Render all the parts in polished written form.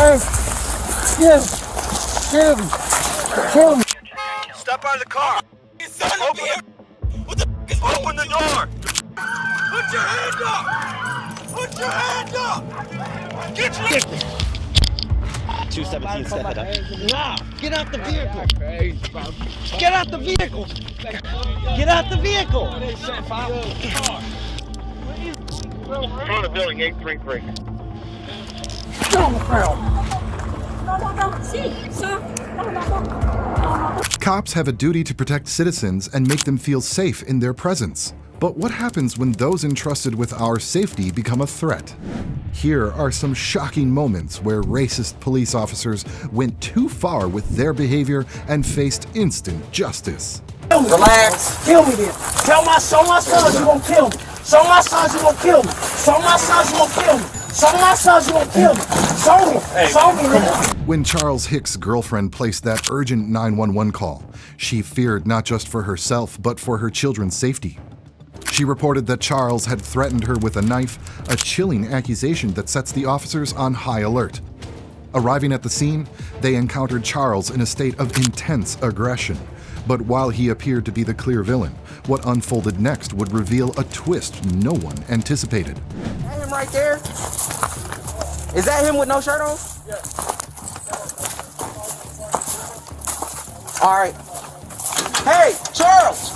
Kill me. Kill me. Step out of the car. Open the door. Put your hand up. Put your hand up. Get your 217 step it up. Nah, get out the vehicle. Get out the vehicle. Get out the vehicle. Front of building 833. Get on the ground. Cops have a duty to protect citizens and make them feel safe in their presence. But what happens when those entrusted with our safety become a threat? Here are some shocking moments where racist police officers went too far with their behavior and faced instant justice. Relax. Kill me then. Show my sons you gonna kill me. Show my sons you gonna kill me. Show my sons you gonna kill me. Show my sons you gonna kill me. Show me. Show me, nigga. When Charles Hicks' girlfriend placed that urgent 911 call, she feared not just for herself, but for her children's safety. She reported that Charles had threatened her with a knife, a chilling accusation that sets the officers on high alert. Arriving at the scene, they encountered Charles in a state of intense aggression. But while he appeared to be the clear villain, what unfolded next would reveal a twist no one anticipated. That him right there? Is that him with no shirt on? Yeah. All right. Hey, Charles!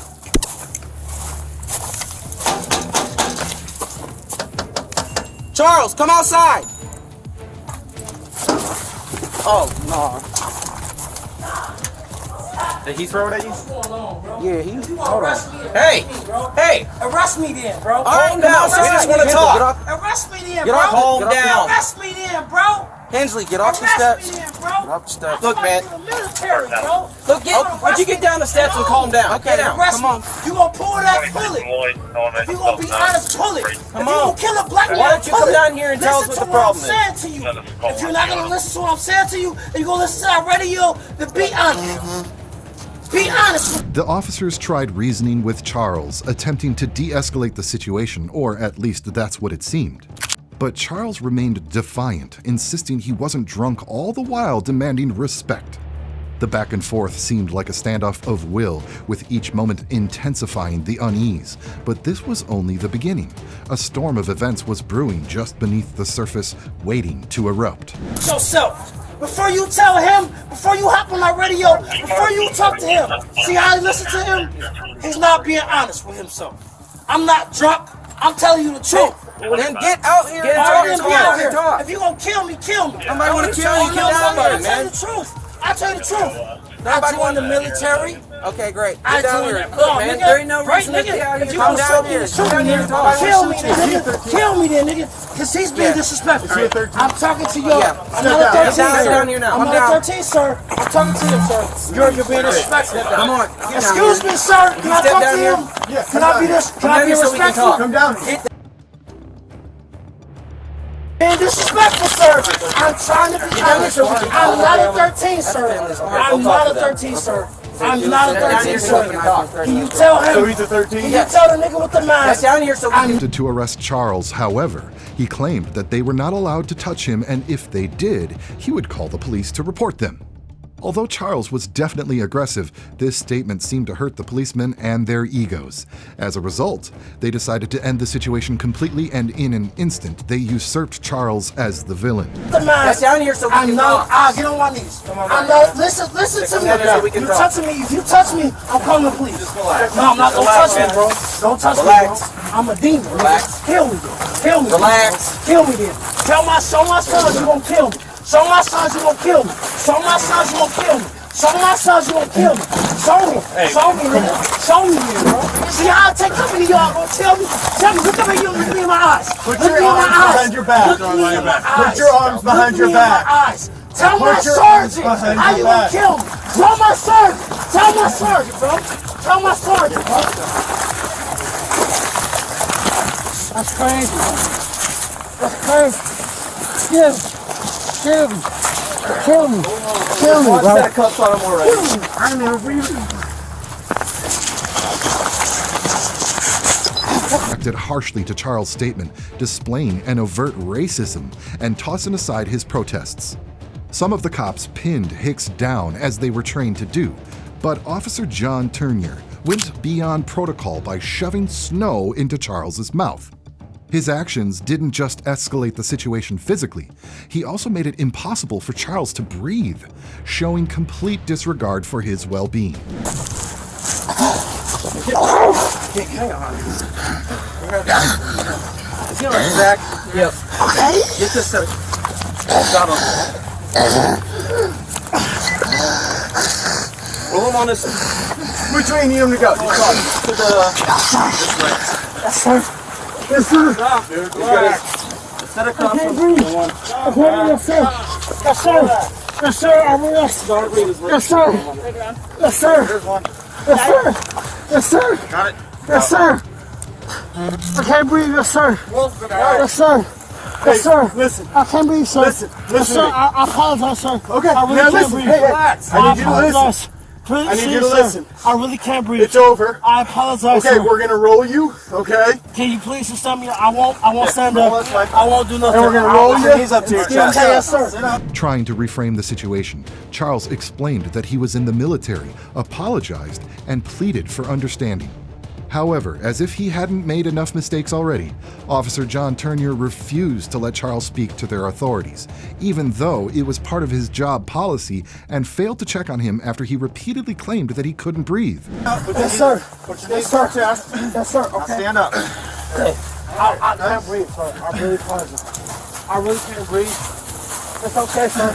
Charles, come outside! Oh, no. Did he throw it at you? Yeah, he... Hold on. Hey! Hey! Arrest me then, bro. Calm down. We just want to Get talk. off. Arrest me then, Get bro. off. Calm Get off. down. Arrest me then, bro. Hensley, get off the Arrest steps. me then, bro. Get off the steps. Look, man. The military, bro. Look, Would you get down the steps and calm down? Okay, Get down. Arrest come on. me. You gonna pull that bullet. If you gonna be honest, pull it. If you gonna kill a black man, Why don't you pull come it. down here and tell us what the problem is? Listen to what I'm saying to you. If you're not gonna listen to what I'm saying to you, and you're gonna listen to that radio, then be honest. Be honest. The officers tried reasoning with Charles, attempting to de-escalate the situation, or at least that's what it seemed. But Charles remained defiant, insisting he wasn't drunk, all the while demanding respect. The back and forth seemed like a standoff of will, with each moment intensifying the unease. But this was only the beginning. A storm of events was brewing just beneath the surface, waiting to erupt. Yourself. Before you tell him, before you hop on that radio, before you talk to him, see how he listen to him? He's not being honest with himself. I'm not drunk. I'm telling you the truth. Well, then get out here and I talk. didn't be out here. If you gonna kill me, kill me. Somebody wanna kill you, get down I here, tell you man. the truth. I tell you the truth. I joined the military. Okay, great. I Get down joined here. it. Look, man, there ain't no reason to get out here. Come down here. Come down here and talk. Kill me, nigga. Kill me then, nigga. Cause he's being disrespectful. I'm talking to you. Yeah. I'm not a 13, Get sir. down here now. I'm Come not down. a 13, sir. I'm talking to him, sir. You're being disrespectful. Come on. Get down Excuse here. me, sir. Can I step talk down to here? him? Can I be this? Can I down be here so we can respectful? talk. Come down. Being disrespectful, sir. I'm trying to be honest. I'm not a 13, sir. I'm not a 13, sir. I'm not a 13, sir. Can you tell him? So he's a 13? Can you tell the nigga with the Get mask? down here so we can... Attempted to arrest Charles, however, he claimed that they were not allowed to touch him, and if they did, he would call the police to report them. Although Charles was definitely aggressive, this statement seemed to hurt the policemen and their egos. As a result, they decided to end the situation completely, and in an instant, they usurped Charles as the villain. The mask. Get down here so we I'm can not. talk. I'll get on my knees. I'm not. Listen to me. down here so we can You talk. touching me? If you touch me, I'm calling the police. relax. No, I'm not. Don't Relax, touch me, man. bro. Don't touch Relax. me, bro. I'm a demon. Relax. Kill me, then. Kill me. then. Relax. Kill me then. Show my sons you gonna kill me. Show my sons you gonna kill me. Show my sons you gonna kill me. Show my sons you gonna kill me. Show me. Show me, nigga. Show me, then, bro. See how I take up any of y'all gonna tell me? Tell me. Look at me. Look me in my eyes. Put Look your me in my arms eyes. behind your back. Look me in my eyes. Put your arms behind your Look me in back. my eyes. Tell Put my your arms sergeant behind how your you gonna back. kill me. Tell my sergeant. Tell my sergeant, bro. Tell my sergeant, bro. That's crazy. That's crazy. Kill me. Kill me. Kill me. Kill me, Watch bro. that cuffs on him already. Kill me. I never breathe. Reacted harshly to Charles' statement, displaying an overt racism and tossing aside his protests. Some of the cops pinned Hicks down as they were trained to do, but Officer John Turnier went beyond protocol by shoving snow into Charles's mouth. His actions didn't just escalate the situation physically, he also made it impossible for Charles to breathe, showing complete disregard for his well-being. Hang on. Is he on his back? Yes. Get this set. Got him. Roll him on this. Which way you need him to go? To the. Yes, sir. Yes, sir. Stop, dude. Relax. Set a I can't breathe. I can't breathe. Yes, sir. Yes, sir. Yes, sir. I'm arrested. Don't breathe. Yes, sir. Yes, sir. There's one. Yes, sir. Yes, sir. Got it. Yes, sir. I can't breathe. Yes, sir. Yes, sir. Yes, sir. Listen. I can't breathe, sir. Listen. Yes, sir. I apologize, sir. Okay. I really Now can't listen. breathe. Hey, relax. I need you to listen. apologize. Please, I need you to sir. listen. I really can't breathe. It's over. I apologize, Okay, sir. we're gonna roll you. Okay. Can you please just tell me? I won't stand No, up. that's fine. I won't do nothing. And we're gonna roll you. Knees up to your Okay, chest. yes, sir. Trying to reframe the situation, Charles explained that he was in the military, apologized, and pleaded for understanding. However, as if he hadn't made enough mistakes already, Officer John Turnier refused to let Charles speak to their authorities, even though it was part of his job policy, and failed to check on him after he repeatedly claimed that he couldn't breathe. Yes, sir. Put your knees to your chest. Yes, sir. Now Okay. stand up. Okay. I can't breathe, sir. I really apologize. I really can't breathe. It's okay, sir.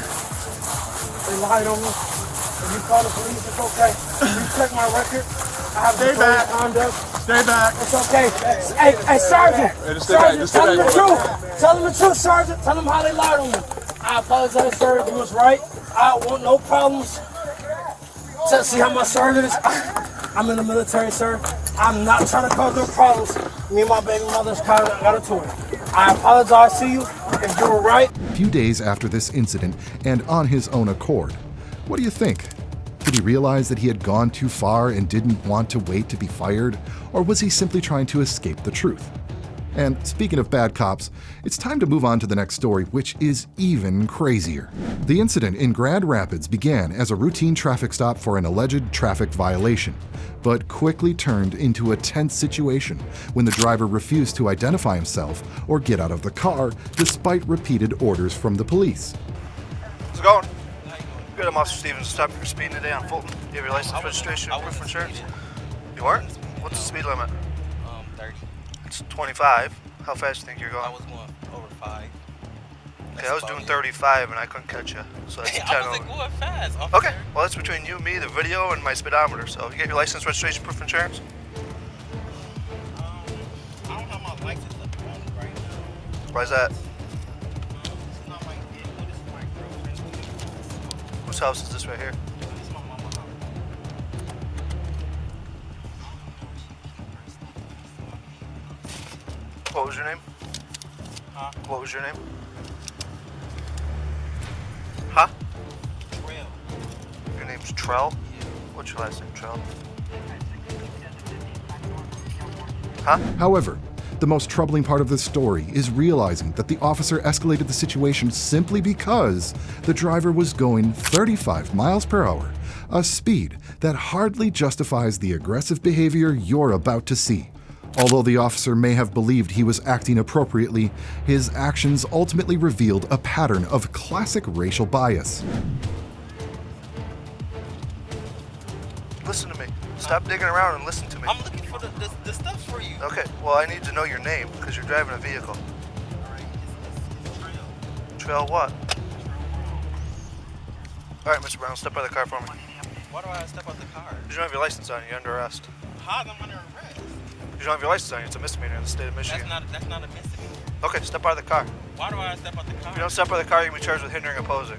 They lied on me. If you call the police, it's okay. You check my record. I have Stay the back. conduct. Stay back. It's okay. Hey, Sergeant. Sergeant, tell them the truth. Tell them the truth, Sergeant. Tell them how they lied on me. I apologize, sir. You was right. I want no problems. See how my sergeant is? I'm in the military, sir. I'm not trying to cause no problems. Me and my baby mother's got a tour. I apologize to you if you were right. A few days after this incident, and on his own accord, what do you think? Did he realize that he had gone too far and didn't want to wait to be fired? Or was he simply trying to escape the truth? And speaking of bad cops, it's time to move on to the next story, which is even crazier. The incident in Grand Rapids began as a routine traffic stop for an alleged traffic violation, but quickly turned into a tense situation when the driver refused to identify himself or get out of the car despite repeated orders from the police. How's it going? Good, I'm Officer Stevens. Stop for speeding today on Fulton. Do you have your license, registration, and proof of insurance? You weren't? What's the speed limit? 30. It's 25. How fast do you think you're I going? was going over 5. Okay, I was doing 35 and I couldn't catch you. So that's 10 I over. wasn't going fast. Okay, well that's between you, me, the video, and my speedometer. So you get your license, registration, proof of insurance? I don't have my license up on me right now. Why is that? It's not my vehicle. This is my girlfriend's vehicle. Whose house is this right here? This is my mama's house. What was your name? Huh? What was your name? Huh? 12. Your name's Trell? What's your last name, Trell? Huh? However, the most troubling part of this story is realizing that the officer escalated the situation simply because the driver was going 35 miles per hour, a speed that hardly justifies the aggressive behavior you're about to see. Although the officer may have believed he was acting appropriately, his actions ultimately revealed a pattern of classic racial bias. Listen to me. Stop digging around and listen to me. I'm looking for the stuff for you. Okay, well I need to know your name because you're driving a vehicle. Alright, it's Trail. Trail what? Alright, Mr. Brown, step by the car for me. Why do I step out the car? You don't have your license on you, you're under arrest. How am I under arrest? You don't have your license on you, it's a misdemeanor in the state of Michigan. That's not a misdemeanor. Okay, step out of the car. Why do I step out the car? If you don't step out of the car, you can be charged with hindering opposing.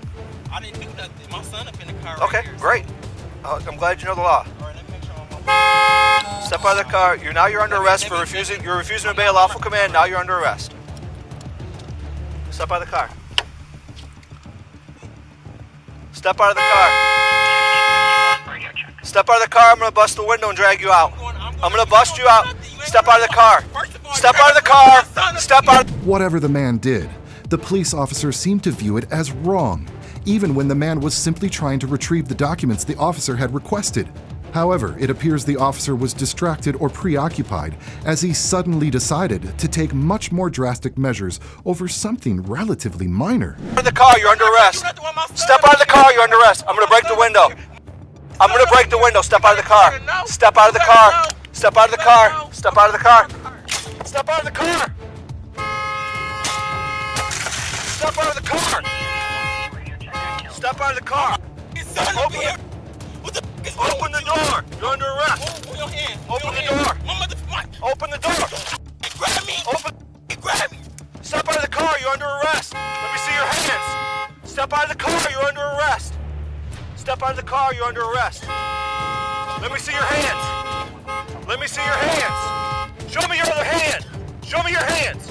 I didn't do nothing. My son up in the car right Okay, here. great. I'm glad you know the law. Alright, let me make sure I'm on. Step out of the car. You're under arrest for refusing. You're refusing to obey a lawful command. Now you're under arrest. Step out of the car. Step out of the car. Step out of the car. I'm gonna bust the window and drag you out. I'm gonna bust you out. Step out of the car. Step out of the car. Step out. Whatever the man did, the police officer seemed to view it as wrong, even when the man was simply trying to retrieve the documents the officer had requested. However, it appears the officer was distracted or preoccupied as he suddenly decided to take much more drastic measures over something relatively minor. Out of the car, you're under arrest. Step out of the car, you're under arrest. I'm gonna break the window. I'm gonna break the window. Step out of the car. Step out of the car. Step out of the car. Step out of the car. Step out of the car. Step out of the car. Step out of the car. Open the door. You're under arrest. Open the door. Open the door. Grab me. Grab me. Step out of the car. You're under arrest. Let me see your hands. Step out of the car. You're under arrest. Step out of the car. You're under arrest. Let me see your hands. Let me see your hands. Show me your other hand. Show me your hands.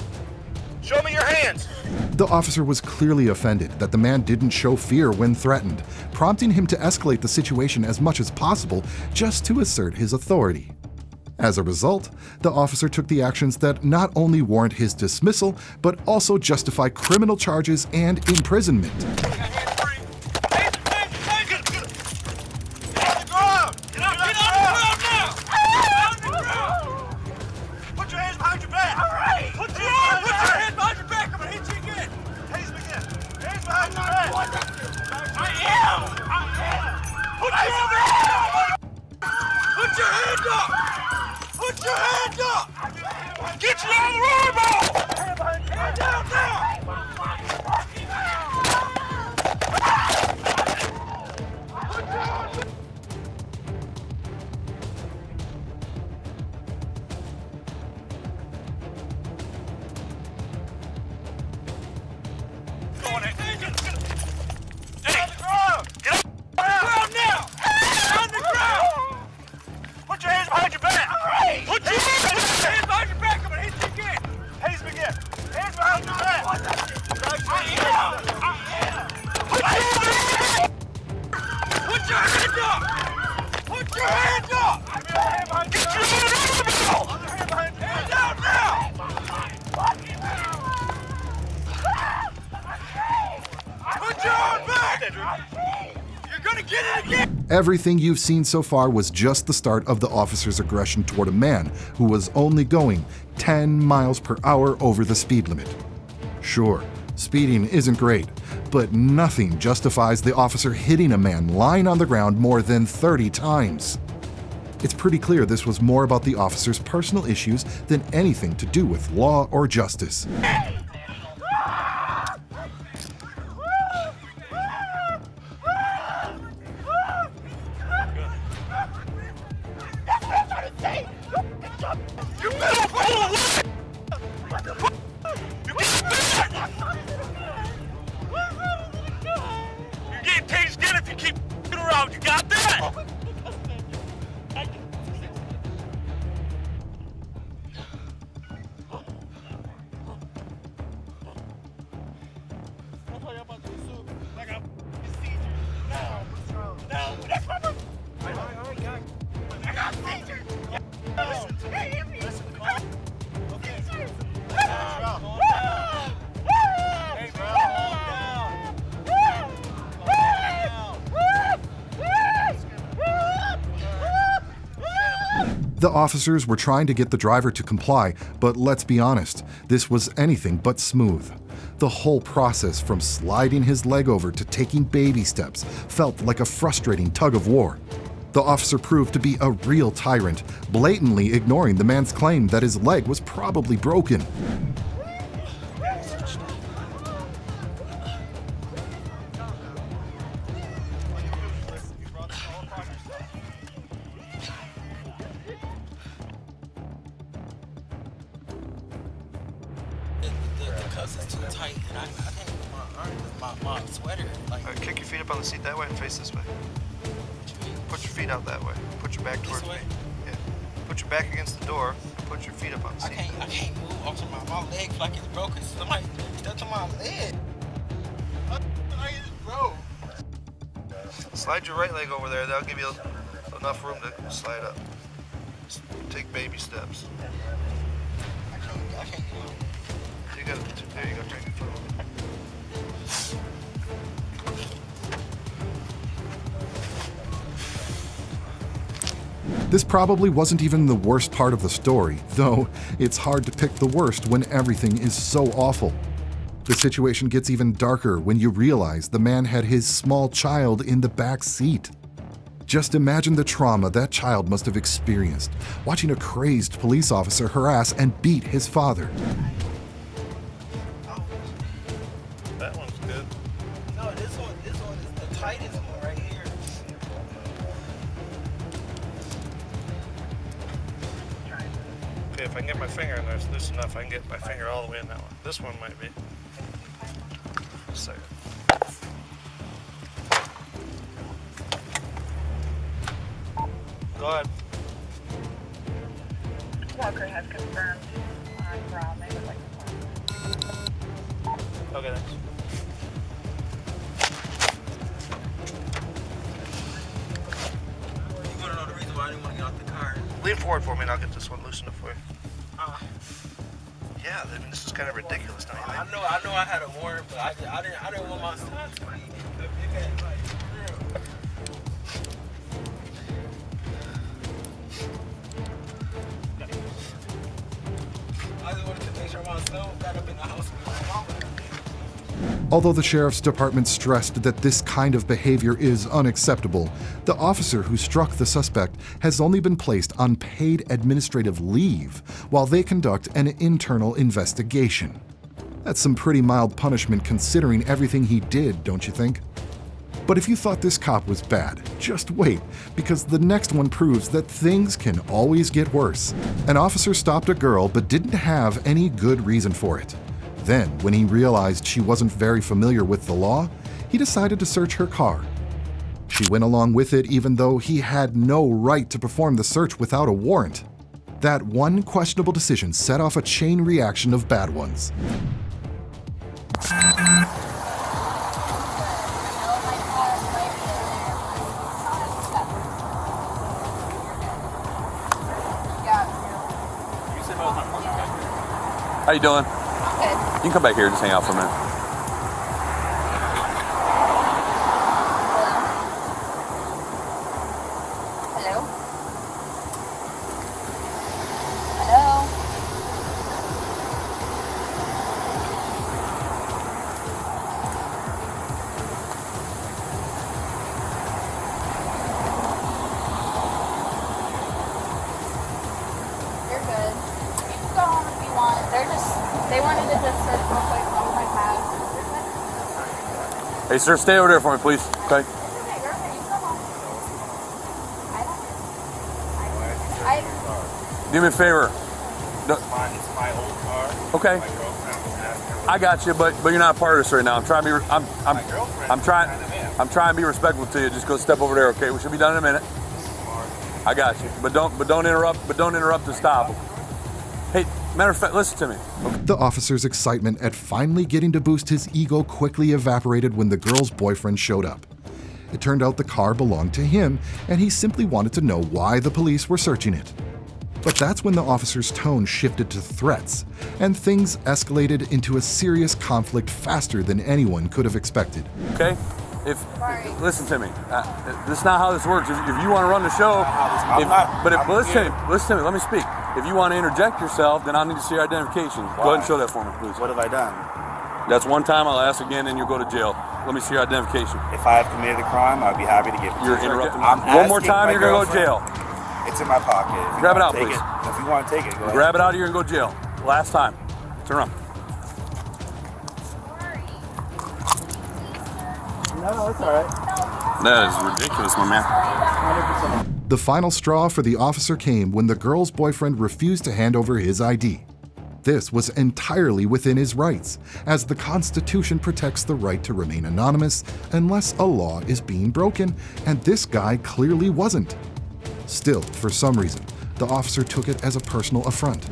Show me your hands. The officer was clearly offended that the man didn't show fear when threatened, prompting him to escalate the situation as much as possible just to assert his authority. As a result, the officer took the actions that not only warrant his dismissal, but also justify criminal charges and imprisonment. Get you on the road, bro! Down now! Everything you've seen so far was just the start of the officer's aggression toward a man who was only going 10 miles per hour over the speed limit. Sure, speeding isn't great, but nothing justifies the officer hitting a man lying on the ground more than 30 times. It's pretty clear this was more about the officer's personal issues than anything to do with law or justice. The officers were trying to get the driver to comply, but let's be honest, this was anything but smooth. The whole process from sliding his leg over to taking baby steps felt like a frustrating tug of war. The officer proved to be a real tyrant, blatantly ignoring the man's claim that his leg was probably broken. My sweater, like. All right, kick your feet up on the seat that way and face this way. Put your feet out that way. Put your back towards me. Yeah. Put your back against the door and put your feet up on the seat. I can't move off of my leg like it's broken. Somebody stepped on my leg. I just broke. Slide your right leg over there. That'll give you enough room to slide up. Just take baby steps. I can't move. There you go. Turn your foot. This probably wasn't even the worst part of the story, though it's hard to pick the worst when everything is so awful. The situation gets even darker when you realize the man had his small child in the back seat. Just imagine the trauma that child must have experienced, watching a crazed police officer harass and beat his father. That one's good. No, this one is the tightest one right here. Okay, if I can get my finger in there, it's loose enough. I can get my finger all the way in that one. This one might be. Just a second. Go ahead. Walker has confirmed on Brown. They would like to Okay, thanks. You want to know the reason why I didn't want to get off the car? Lean forward for me and I'll get this one loosened up for you. Yeah, I mean, this is kind of ridiculous, don't you think? I know I had a warrant, but I didn't want my son to be. I just wanted to make sure my son got up in the house with my mama. Although the sheriff's department stressed that this kind of behavior is unacceptable, the officer who struck the suspect has only been placed on paid administrative leave while they conduct an internal investigation. That's some pretty mild punishment considering everything he did, don't you think? But if you thought this cop was bad, just wait, because the next one proves that things can always get worse. An officer stopped a girl but didn't have any good reason for it. Then, when he realized she wasn't very familiar with the law, he decided to search her car. She went along with it even though he had no right to perform the search without a warrant. That one questionable decision set off a chain reaction of bad ones. How you doing? Good. You can come back here, just hang out for a minute. Hello? Hello? You're good. You can go home if you want. They wanted to just search real quick on my pass. Hey, sir, stay over there for me, please. Okay? It's okay, you're okay. You can go home. Do me a favor. It's my old car. Okay. My girlfriend was asking her. I got you, but you're not part of this right now. I'm trying to be. My girlfriend I'm trying. kind of in. I'm trying to be respectful to you. Just go step over there, okay? We should be done in a minute. I got you, but don't interrupt. But don't interrupt to stop. Hey, matter of fact, listen to me. Okay. The officer's excitement at finally getting to boost his ego quickly evaporated when the girl's boyfriend showed up. It turned out the car belonged to him, and he simply wanted to know why the police were searching it. But that's when the officer's tone shifted to threats, and things escalated into a serious conflict faster than anyone could have expected. Okay? Listen to me. This is not how this works. If you want to run the show, listen to me. Let me speak. If you want to interject yourself, then I'll need to see your identification. Go ahead and show that for me, please. What have I done? That's one time. I'll ask again, and you'll go to jail. Let me see your identification. If I have committed a crime, I'd be happy to give it to you. You're interrupting. I'm One more asking time, my you're going to go to girlfriend. jail. It's in my pocket. If you Grab it wanna out, take please. If you want to take it, go ahead. Grab it out of here and go to jail. Last time. Turn around. No, it's all right. That is ridiculous, my man. 100%. The final straw for the officer came when the girl's boyfriend refused to hand over his ID. This was entirely within his rights, as the Constitution protects the right to remain anonymous unless a law is being broken, and this guy clearly wasn't. Still, for some reason, the officer took it as a personal affront.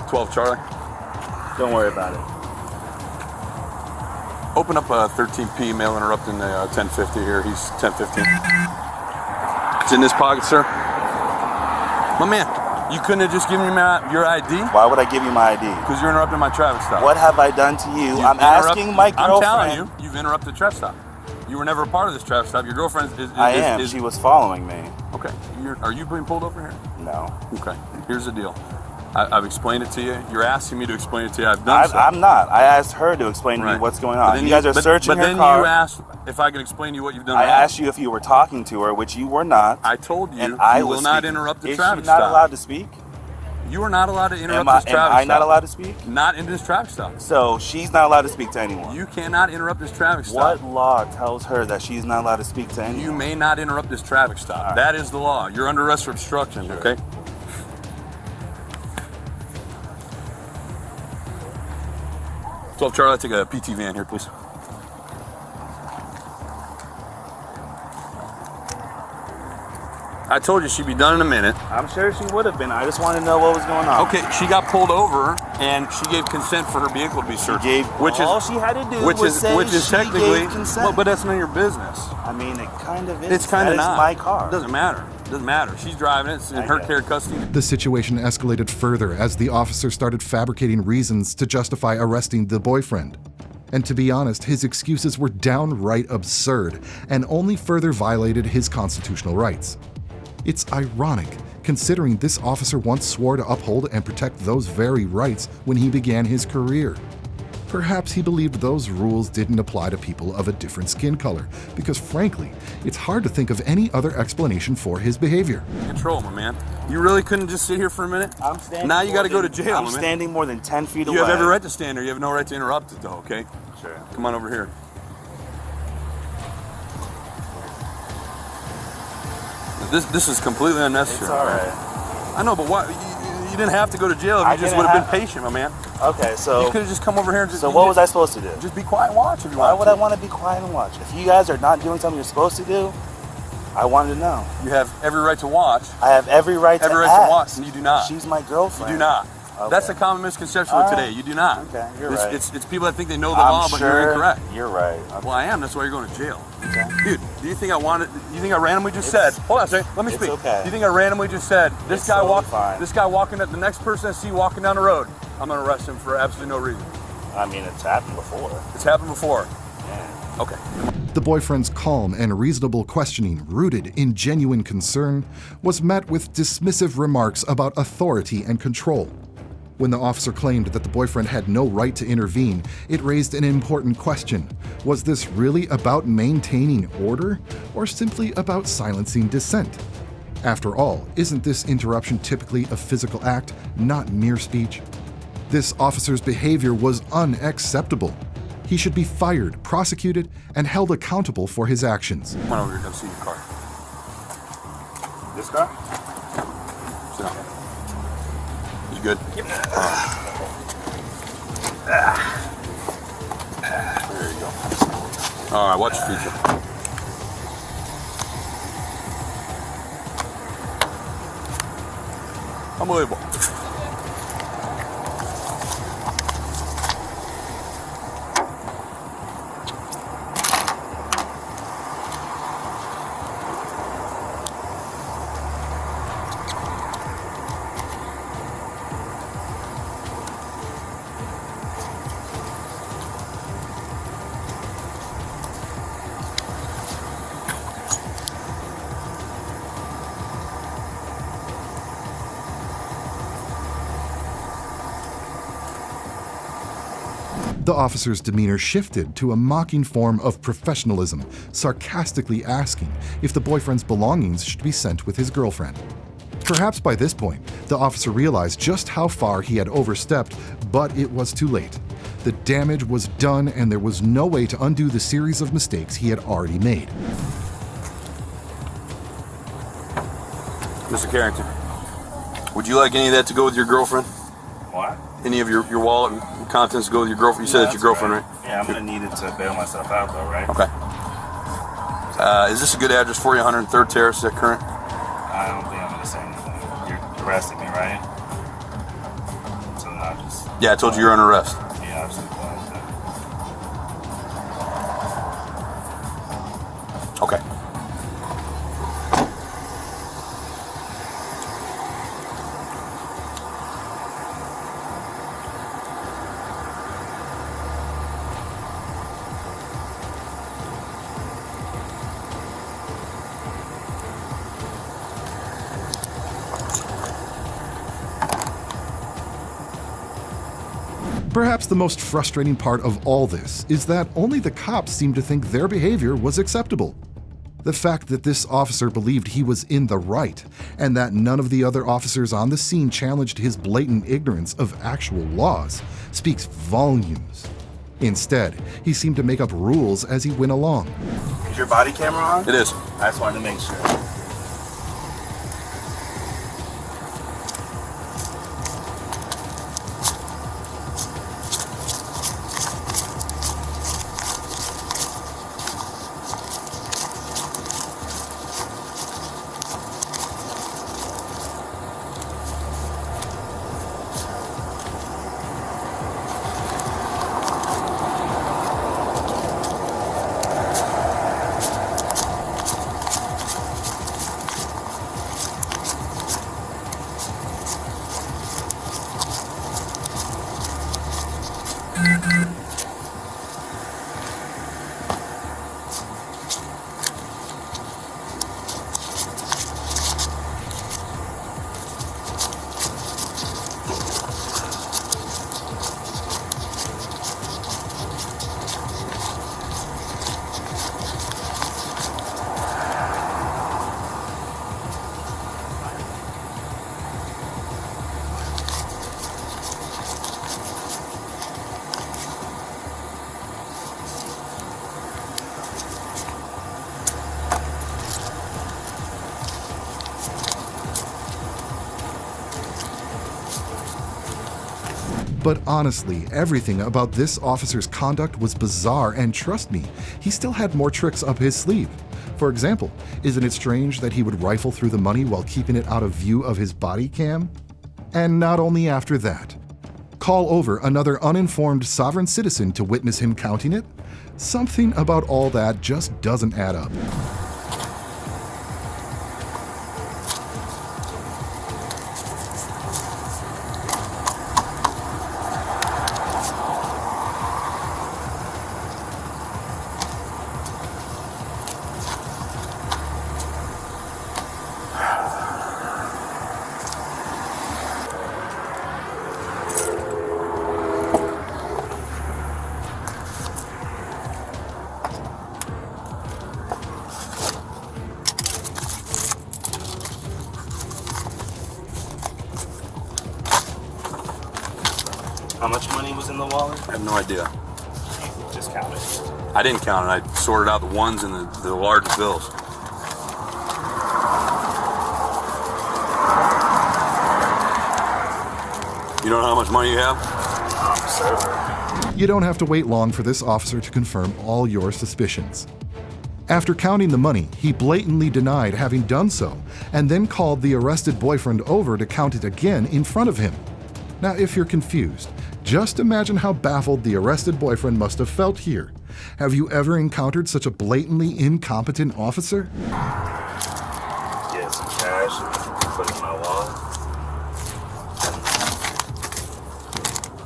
12, Charlie. Don't worry about it. Open up 13P, mail interrupting the 1050 here. He's 1015. It's in this pocket, sir. My man, you couldn't have just given me your ID? Why would I give you my ID? Because you're interrupting my traffic stop. What have I done to you? I'm asking my girlfriend. I'm telling you, you've interrupted the traffic stop. You were never a part of this traffic stop. Your girlfriend is... I am. She was following me. Okay. Are you being pulled over here? No. Okay. Here's the deal. I've explained it to you. You're asking me to explain it to you. I've done so. I'm not. I asked her to explain to me what's going on. You guys are searching her car. But then you asked if I can explain to you what you've done wrong. I asked you if you were talking to her, which you were not. I told you and I you will not interrupt the traffic stop. Is she not stop. allowed to speak? You are not allowed to interrupt this traffic stop. Am I not stop. allowed to speak? Not in this traffic stop. So she's not allowed to speak to anyone? You cannot interrupt this traffic stop. What law tells her that she's not allowed to speak to anyone? You may not interrupt this traffic stop. Right. That is the law. You're under arrest for obstruction, sure. Okay? So, Charlie, take a PT van here, please. I told you she'd be done in a minute. I'm sure she would have been. I just wanted to know what was going on. Okay, she got pulled over and she gave consent for her vehicle to be searched. All she had to do was say she gave consent. Well, but that's none of your business. I mean, it kind of is. It's kind of not. my car. It doesn't matter. It doesn't matter. She's driving it. It's in her care custody. The situation escalated further as the officer started fabricating reasons to justify arresting the boyfriend. And to be honest, his excuses were downright absurd and only further violated his constitutional rights. It's ironic, considering this officer once swore to uphold and protect those very rights when he began his career. Perhaps he believed those rules didn't apply to people of a different skin color, because frankly, it's hard to think of any other explanation for his behavior. Control, my man. You really couldn't just sit here for a minute? I'm standing. Now you got to go to jail, I'm my man. standing more than 10 feet away. You have every right to stand there. You have no right to interrupt it, though, okay? Sure. Come on over here. This is completely unnecessary. It's all right. I know, but why? You didn't have to go to jail if you just would have been patient, my man. Okay, so... You could have just come over here and just... So what was I supposed to do? Just be quiet and watch if you want. Why would I want to be quiet and watch? If you guys are not doing something you're supposed to do, I wanted to know. You have every right to watch. I have every right to watch, and you do not. She's my girlfriend. You do not. Okay. That's a common misconception with today. You do not. Okay, you're right. It's people that think they know the law, but you're incorrect. You're right. Okay. Well, I am. That's why you're going to jail. Okay. Dude, do you think I randomly just said? Hold on a second. Let me speak. Okay. Do you think I randomly just said this guy walking the next person I see walking down the road, I'm going to arrest him for absolutely no reason? I mean, it's happened before. It's happened before. Yeah. Okay. The boyfriend's calm and reasonable questioning, rooted in genuine concern, was met with dismissive remarks about authority and control. When the officer claimed that the boyfriend had no right to intervene, it raised an important question. Was this really about maintaining order, or simply about silencing dissent? After all, isn't this interruption typically a physical act, not mere speech? This officer's behavior was unacceptable. He should be fired, prosecuted, and held accountable for his actions. Come on over here, go see your car. This car? Sit down. You good? Yep. There you go. All right, watch your future. Unbelievable. The officer's demeanor shifted to a mocking form of professionalism, sarcastically asking if the boyfriend's belongings should be sent with his girlfriend. Perhaps by this point, the officer realized just how far he had overstepped, but it was too late. The damage was done, and there was no way to undo the series of mistakes he had already made. Mr. Carrington, would you like any of that to go with your girlfriend? What? Any of your wallet and contents to go with your girlfriend? You said that's your girlfriend, right? Yeah, I'm going to need it to bail myself out, though, right? Okay. Is this a good address for you, 103rd Terrace? Is that current? I don't think I'm going to say anything. You're arresting me, right? So not just... Yeah, I told you you're under arrest. Yeah, absolutely. Okay. Perhaps the most frustrating part of all this is that only the cops seem to think their behavior was acceptable. The fact that this officer believed he was in the right and that none of the other officers on the scene challenged his blatant ignorance of actual laws speaks volumes. Instead, he seemed to make up rules as he went along. Is your body camera on? It is. I just wanted to make sure. But honestly, everything about this officer's conduct was bizarre, and trust me, he still had more tricks up his sleeve. For example, isn't it strange that he would rifle through the money while keeping it out of view of his body cam? And not only after that. Call over another uninformed sovereign citizen to witness him counting it? Something about all that just doesn't add up. How much money was in the wallet? I have no idea. Just count it. I didn't count it. I sorted out the ones and the large bills. You don't know how much money you have? Sir. You don't have to wait long for this officer to confirm all your suspicions. After counting the money, he blatantly denied having done so, and then called the arrested boyfriend over to count it again in front of him. Now, if you're confused, just imagine how baffled the arrested boyfriend must have felt here. Have you ever encountered such a blatantly incompetent officer? Get some cash, put it in my wallet.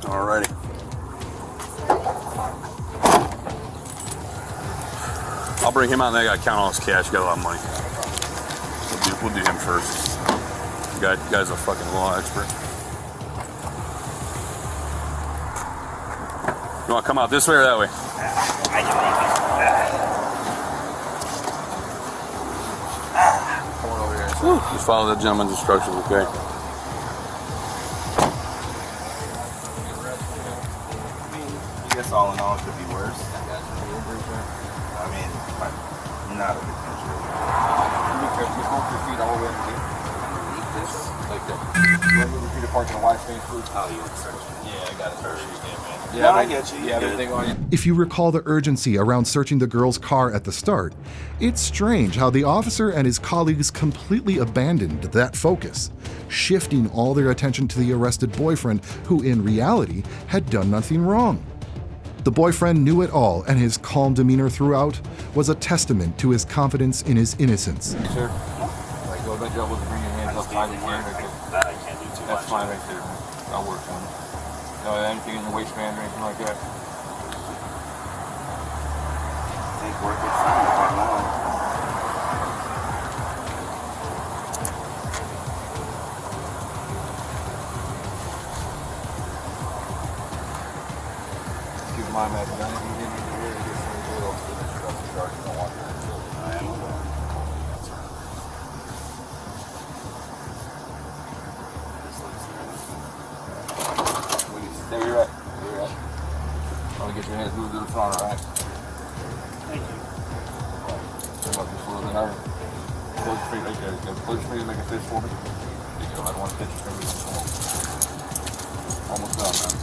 Alrighty. I'll bring him out and I gotta count all his cash. Got a lot of money. We'll do him first. The guy's a fucking law expert. You wanna come out this way or that way? Come on over here. Just follow that gentleman's instructions, okay? I guess all in all, it could be worse. I mean, I'm not a potential. Be careful. You hold your feet all the way underneath this, like that. When your feet apart in a wide space. Oh, you want to search? Yeah, I got it first. Yeah, No, I get you. You have Good. everything on you. If you recall the urgency around searching the girl's car at the start, it's strange how the officer and his colleagues completely abandoned that focus, shifting all their attention to the arrested boyfriend, who in reality had done nothing wrong. The boyfriend knew it all, and his calm demeanor throughout was a testament to his confidence in his innocence. Sir, like go back up with bring your hands up behind your ear. That I can't do too much. That's fine right there. I'll work on it. Anything in the waistband or anything like that? I think work is fine if I'm on. I imagine that if you didn't even hear it, it's going to go to the charge. You don't want that. I am alone. There you're at. There you're at. I'm going to get your hands moved to the front, all right? Thank you. Come up just a little bit higher. Close your feet right there. Go. Close your feet and make a fist for me. There you go. I don't want to pinch your fingers. Almost done, man.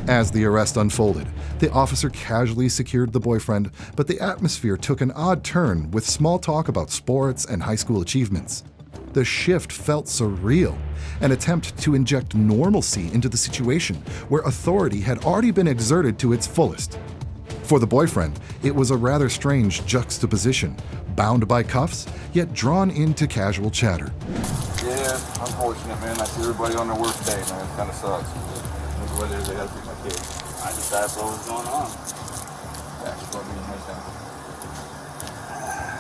As the arrest unfolded, the officer casually secured the boyfriend, but the atmosphere took an odd turn with small talk about sports and high school achievements. The shift felt surreal, an attempt to inject normalcy into the situation where authority had already been exerted to its fullest. For the boyfriend, it was a rather strange juxtaposition, bound by cuffs, yet drawn into casual chatter. Yeah, unfortunate, man. I see everybody on their worst day, man. It kind of sucks. Look what it is. They got to keep my kids. I just asked what was going on. Yeah, she's going to be nice down. A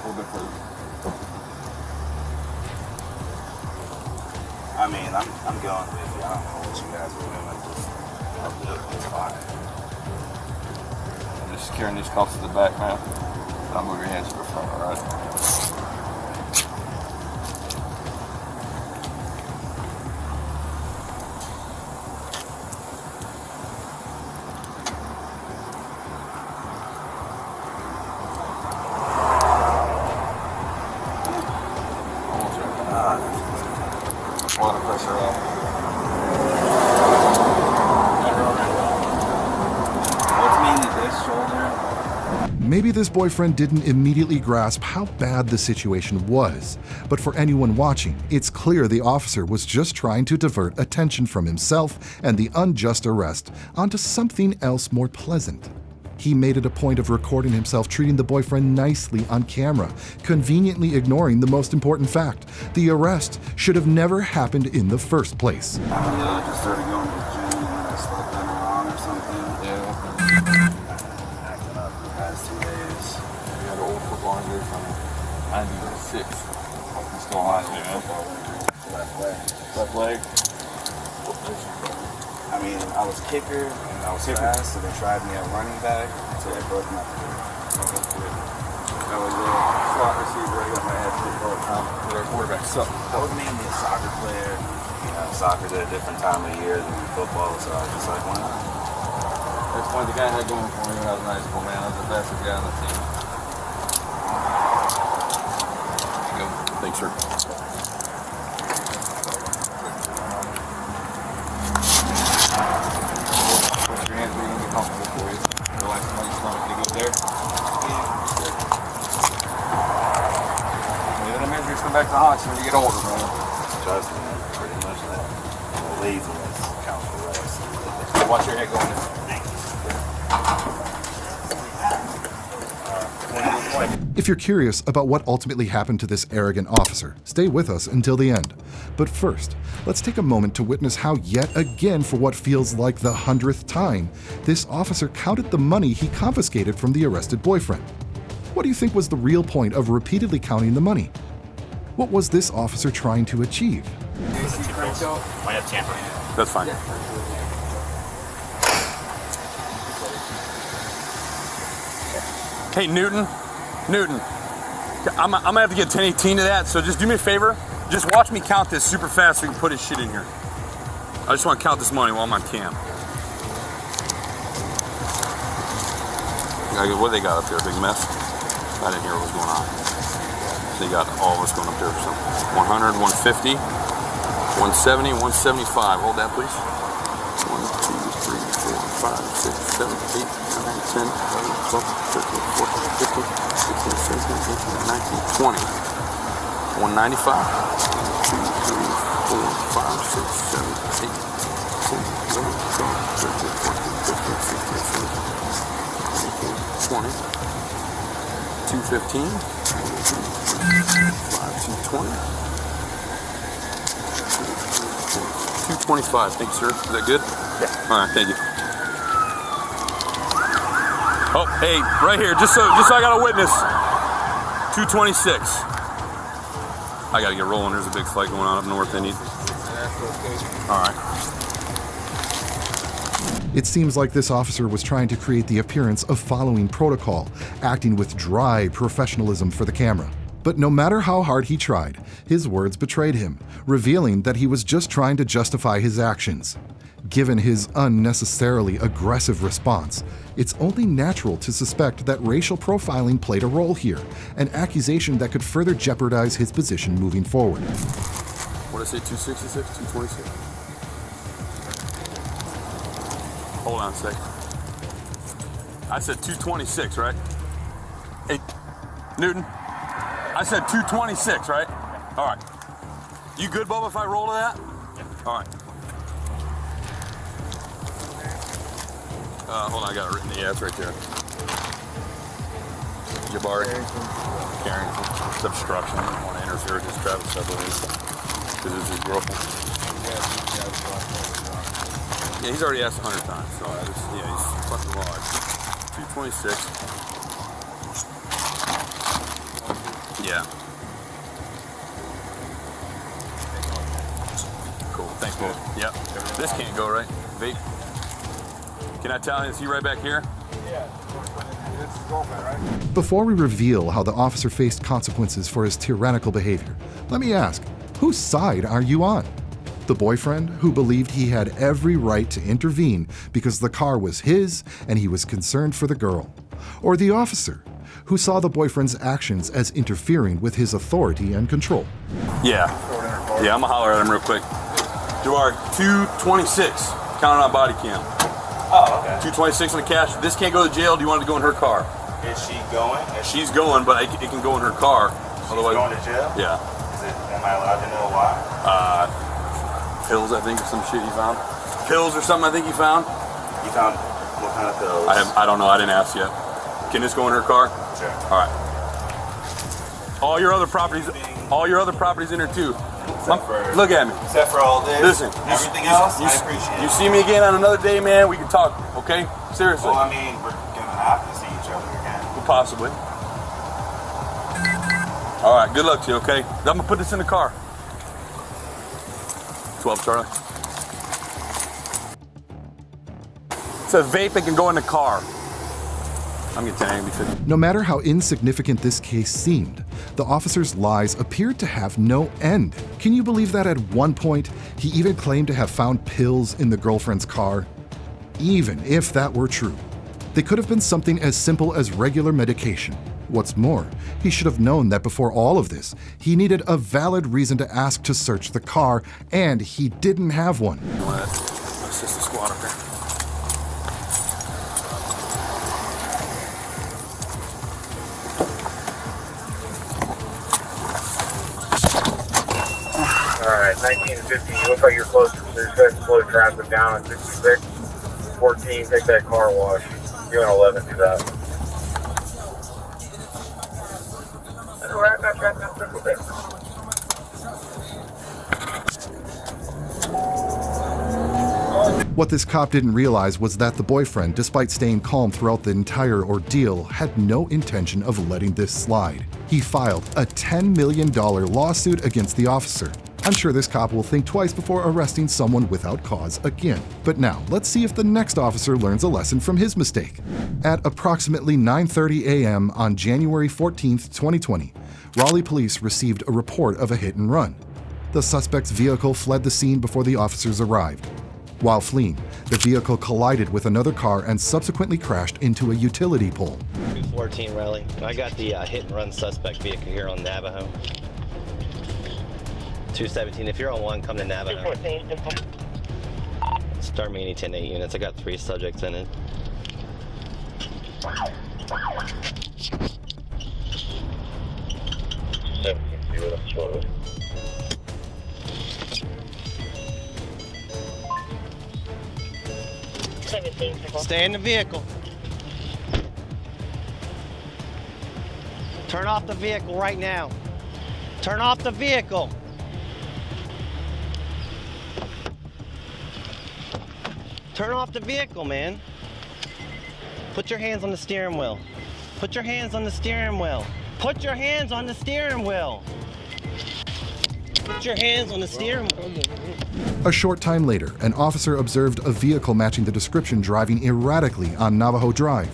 little bit further. I mean, I'm going with you. I don't know what you guys are doing. I'll do it. It's fine. I'm just securing these cuffs to the back, man. I'll move your hands to the front, all right? Water pressure off. What's mainly this shoulder? Maybe this boyfriend didn't immediately grasp how bad the situation was, but for anyone watching, it's clear the officer was just trying to divert attention from himself and the unjust arrest onto something else more pleasant. He made it a point of recording himself treating the boyfriend nicely on camera, conveniently ignoring the most important fact: the arrest should have never happened in the first place. Yeah, I just started going to the gym and I slept in wrong or something. Acting up the past 2 days. We had an old football injury from 96. He's still on it, man. Left leg. Left leg. I mean, I was kicker and I was fast, so they tried me at running back until they broke my foot. I was a slot receiver. I got my ass kicked all the time with our quarterback. So I was mainly a soccer player. You know, soccer's at a different time of year than football, so I was just like, why not? that's one the guy had going for me when I was in high school, man. I was the fastest guy on the team. There you go. Thanks, sir. Put your hands where you can get comfortable for you. Relax on your stomach. Can you go there? Yeah, them injuries come back to haunt you when you get older, man. Trust me, pretty much that. Laziness counts for rest. Watch your head going in. If you're curious about what ultimately happened to this arrogant officer, stay with us until the end. But first, let's take a moment to witness how yet again, for what feels like the 100th time, this officer counted the money he confiscated from the arrested boyfriend. What do you think was the real point of repeatedly counting the money? What was this officer trying to achieve? That's fine. Hey, Newton, I'm gonna have to get 1018 to that, so just do me a favor. Just watch me count this super fast so we can put his shit in here. I just want to count this money while I'm on cam. What do they got up there? Big mess? I didn't hear what was going on. They got all of us going up there or something. 100, 150, 170, 175. Hold that, please. 1, 2, 3, 4, 5, 6, 7, 8, 9, 10, 11, 12, 13, 14, 15, 16, 17, 18, 19, 20. 195. 2, 3, 4, 5, 6, 7, 8, 10, 11, 12, 13, 14, 15, 16, 17, 18, 20. 192. 215. 225. Thank you, sir. Is that good? Yeah. All right. Thank you. Oh, hey, right here, just so I got a witness. 226. I gotta get rolling. There's a big fight going on up north. They need. All right. It seems like this officer was trying to create the appearance of following protocol, acting with dry professionalism for the camera. But no matter how hard he tried, his words betrayed him, revealing that he was just trying to justify his actions. Given his unnecessarily aggressive response, it's only natural to suspect that racial profiling played a role here, an accusation that could further jeopardize his position moving forward. What did I say, 266, 226? Hold on a sec. I said 226, right? Hey, Newton, I said 226, right? All right. You good, Bubba, if I roll to that? All right. Hold on, I got it written. Yeah, it's right there. Jabari. Carrington. It's obstruction. I don't want to interfere with his travel stuff because it's his girlfriend. Yeah, he's already asked 100 times, so he's fucking large. 226. Yeah. Cool. Thanks, Bo. Yep. This can't go, right? Vape. Can I tell him, is he right back here? Yeah. It's his girlfriend, right? Before we reveal how the officer faced consequences for his tyrannical behavior, let me ask, whose side are you on? The boyfriend, who believed he had every right to intervene because the car was his and he was concerned for the girl? Or the officer, who saw the boyfriend's actions as interfering with his authority and control? Yeah. Yeah, I'm gonna holler at him real quick. Do our 226, counting on body cam. Oh, okay. 226 on the cash. This can't go to jail. Do you want it to go in her car? Is she going? She's going, but it can go in her car. She's going to jail? Yeah. Am I allowed to know why? Pills, I think, or some shit he found. Pills or something, I think he found. You found what kind of pills? I don't know. I didn't ask yet. Can this go in her car? Sure. All right. All your other properties in there too. Look at me. Except for all this. Listen. Everything else, I appreciate it. You see me again on another day, man, we can talk, okay? Seriously. Well, I mean, we're going to have to see each other again. Possibly. All right, good luck to you, okay? I'm going to put this in the car. 12, Charlie. It's a vape that can go in the car. I'm getting angry too. No matter how insignificant this case seemed, the officer's lies appeared to have no end. Can you believe that at one point, he even claimed to have found pills in the girlfriend's car? Even if that were true, they could have been something as simple as regular medication. What's more, he should have known that before all of this, he needed a valid reason to ask to search the car, and he didn't have one. You want to assist the squad up there? Alright, 1950, you look like you're close to slow traffic down at 66. 14, take that car wash. You and 11 do that. What this cop didn't realize was that the boyfriend, despite staying calm throughout the entire ordeal, had no intention of letting this slide. He filed a $10 million lawsuit against the officer. I'm sure this cop will think twice before arresting someone without cause again. But now, let's see if the next officer learns a lesson from his mistake. At approximately 9:30 a.m. on January 14th, 2020, Raleigh police received a report of a hit and run. The suspect's vehicle fled the scene before the officers arrived. While fleeing, the vehicle collided with another car and subsequently crashed into a utility pole. 214 Raleigh. I got the hit and run suspect vehicle here on Navajo. 217, if you're on one, come to Navajo. 214. Start me any 10-8 units. I got 3 subjects in it. Stay in the vehicle. Turn off the vehicle right now. Turn off the vehicle. Turn off the vehicle, man. Put your hands on the steering wheel. Put your hands on the steering wheel. Put your hands on the steering wheel. Put your hands on the steering wheel. A short time later, an officer observed a vehicle matching the description driving erratically on Navajo Drive.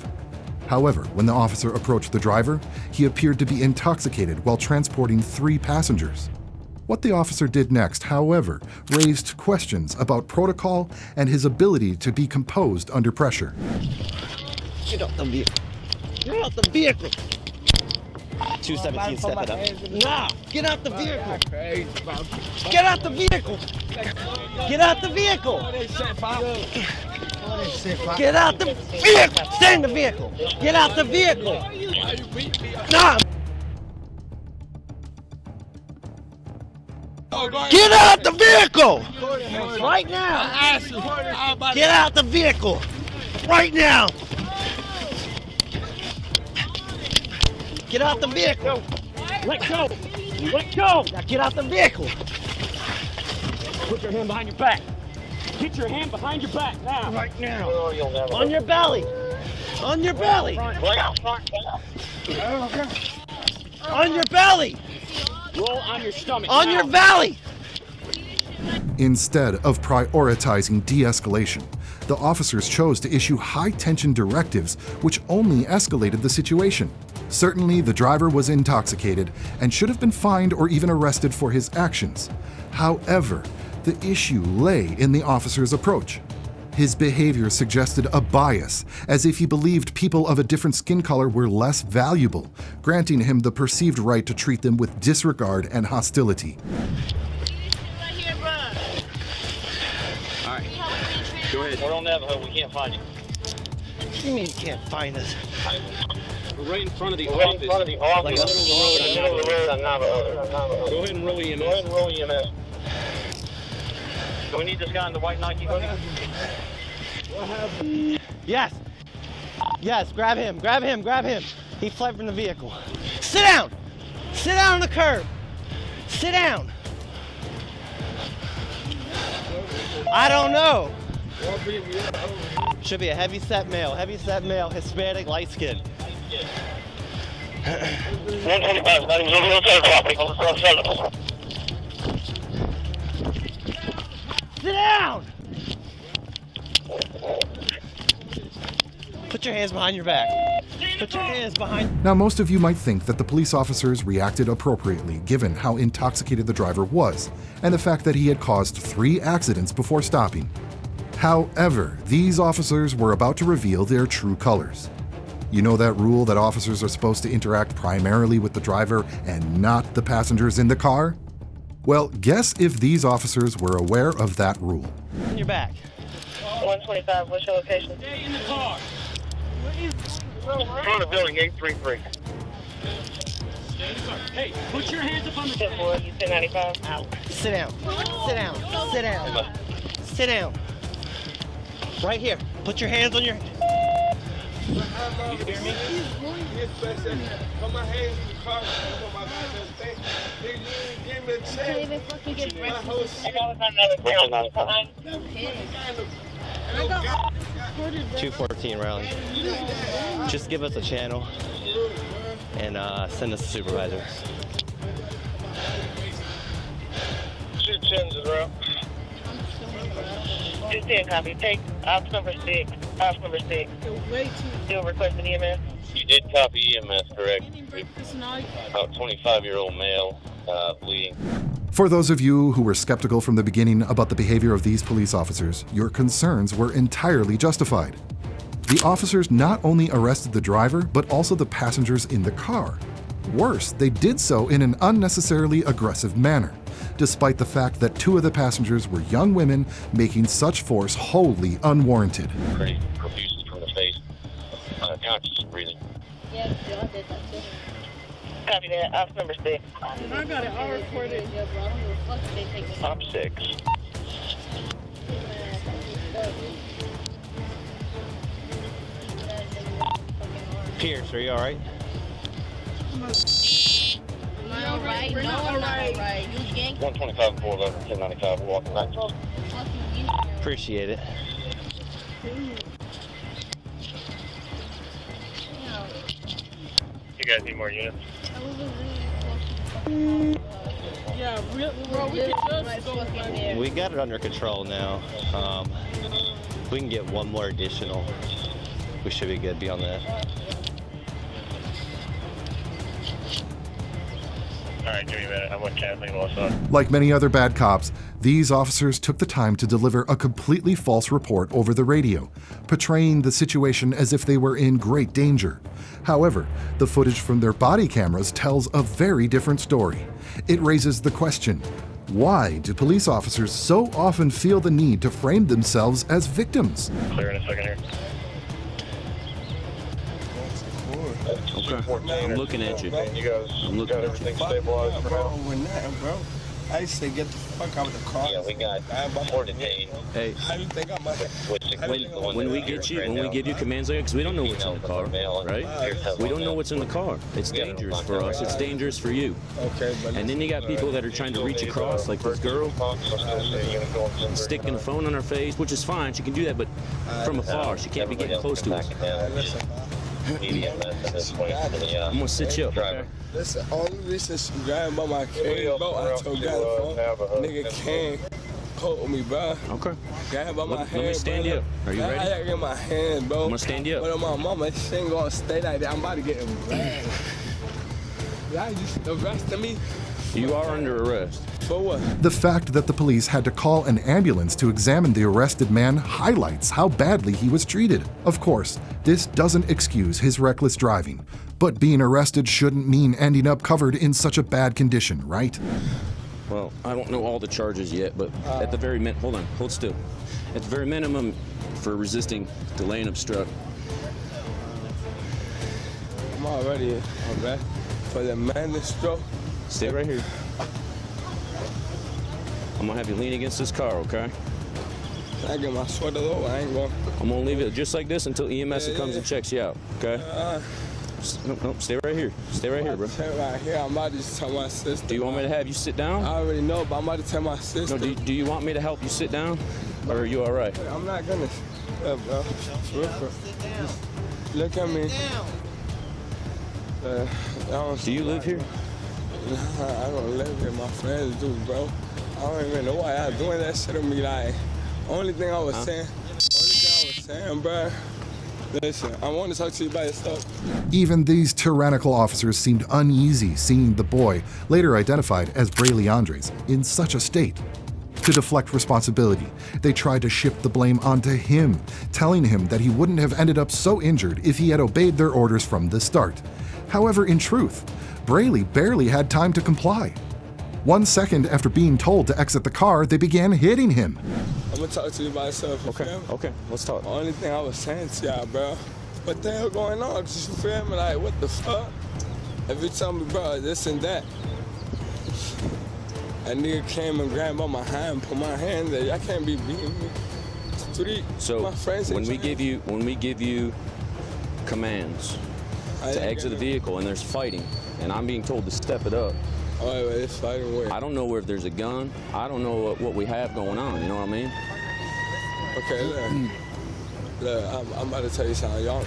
However, when the officer approached the driver, he appeared to be intoxicated while transporting 3 passengers. What the officer did next, however, raised questions about protocol and his ability to be composed under pressure. Get out the vehicle. Get out the vehicle. 217, step it up. Nah, get out the vehicle. Get out the vehicle. Get out the vehicle. Get out the vehicle. Stay in the vehicle. Get out the vehicle. Nah. Get out the vehicle! Right now! Get out the vehicle! Right now! Get out the vehicle! Let go! Let go! Now get out the vehicle! Put your hand behind your back! Get your hand behind your back now! Right now! On your belly! On your belly! On your belly! Roll on your stomach. On your belly! Instead of prioritizing de-escalation, the officers chose to issue high-tension directives which only escalated the situation. Certainly, the driver was intoxicated and should have been fined or even arrested for his actions. However, the issue lay in the officer's approach. His behavior suggested a bias, as if he believed people of a different skin color were less valuable, granting him the perceived right to treat them with disregard and hostility. Alright, go ahead. We're on Navajo, we can't find you. What do you mean you can't find us? We're right in front of the office. Right in front of the office. Like middle of the road on Navajo. Go ahead and roll EMS. Go ahead and roll EMS. Do we need this guy in the white Nike hoodie? Yes! Yes, grab him, grab him, grab him. He fled from the vehicle. Sit down! Sit down on the curb! Sit down! I don't know. Should be a heavy-set male, Hispanic, light-skinned. 125, not even on the property. Sit down! Put your hands behind your back. Put your hands behind. Now, most of you might think that the police officers reacted appropriately given how intoxicated the driver was and the fact that he had caused 3 accidents before stopping. However, these officers were about to reveal their true colors. You know that rule that officers are supposed to interact primarily with the driver and not the passengers in the car? Well, guess if these officers were aware of that rule. On your back. 125, what's your location? Stay in the car. Front of building 833. Hey, put your hands up on the table. You 1095. Out. Sit down. Sit down. Sit down. Sit down. Right here. Put your hands on your... You hear me? Put my hands in the car. Put my thing. Give me a check. Can't even fucking get breakfast. 214 Raleigh. Just give us a channel and send us a supervisor. 210s around. 210 copy. Take ops number 6. Ops number 6. Still requesting EMS? You did copy EMS, correct? About 25-year-old male, bleeding. For those of you who were skeptical from the beginning about the behavior of these police officers, your concerns were entirely justified. The officers not only arrested the driver, but also the passengers in the car. Worse, they did so in an unnecessarily aggressive manner, despite the fact that 2 of the passengers were young women, making such force wholly unwarranted. Pretty profusely from the face, unconscious breathing. Yeah, John did that too. Copy that. Ops number 6. I got it all recorded. Op 6. Pierce, are you alright? Am I alright? No, I'm not alright. You gang. 125 411, 1095, walking back. Appreciate it. You guys need more units? Yeah, we got it under control now. We can get one more additional. We should be good beyond that. All right, give me a minute. I'm with Kathleen also. Like many other bad cops, these officers took the time to deliver a completely false report over the radio, portraying the situation as if they were in great danger. However, the footage from their body cameras tells a very different story. It raises the question, why do police officers so often feel the need to frame themselves as victims? Clear in a second here. Okay, I'm looking at you. You guys got everything stabilized for now? Bro. I say get the fuck out of the car. Yeah, we got 4 detained. Hey, How do you think I'm when we give you commands like that, because we don't know what's in the car, right? We don't know what's in the car. It's dangerous for us. It's dangerous for you. Okay, but And then you got people that are trying to reach across, like this girl, sticking the phone on her face, which is fine. She can do that, but from afar, she can't be getting close to us. Medium at this point. I'm gonna sit you up. Okay? listen, only reason she grabbing by my cane, bro, I told God, nigga can't hold me, bro. Okay. Grab by my hand, let me stand you up. Are you ready? I gotta get my hand, bro. I'm gonna stand you up. But my mama, she ain't gonna stay like that. I'm about to get embarrassed. Y'all just arresting me? You are under arrest. For what? The fact that the police had to call an ambulance to examine the arrested man highlights how badly he was treated. Of course, this doesn't excuse his reckless driving, but being arrested shouldn't mean ending up covered in such a bad condition, right? Well, I don't know all the charges yet, but at the very hold still. At the very minimum, for resisting, delay, and obstruct. I'm already arrested for the manslaughter. Stay right here. I'm gonna have you lean against this car, okay? I get my sweater low, I ain't going. I'm gonna leave it just like this until EMS comes and checks you out, okay? Nope, stay right here. Stay right here, bro. Right here, I'm about to just tell my sister. Do you want me to have you sit down? I already know, but I'm about to tell my sister. No, do you want me to help you sit down? Or are you all right? I'm not gonna. Bro. Just look at me. Do you live here? I don't live here. My friends do, bro. I don't even know why y'all doing that shit to me. Like, only thing I was saying, bro. Listen, I want to talk to you about yourself. Even these tyrannical officers seemed uneasy seeing the boy, later identified as Brayley Andres, in such a state. To deflect responsibility, they tried to shift the blame onto him, telling him that he wouldn't have ended up so injured if he had obeyed their orders from the start. However, in truth, Brayley barely had time to comply. 1 second after being told to exit the car, they began hitting him. I'm gonna talk to you about yourself. Okay, let's talk. The only thing I was saying to y'all, bro, what the hell going on? Cause you feel me? Like, what the fuck? If you tell me, bro, this and that. A nigga came and grabbed on my hand, put my hand there. Y'all can't be beating me. So my friends when we give you commands to exit the vehicle and there's fighting, and I'm being told to step it up. Oh, wait, it's fighting where? I don't know if there's a gun. I don't know what we have going on. You know what I mean? Okay, look, I'm about to tell you something, y'all.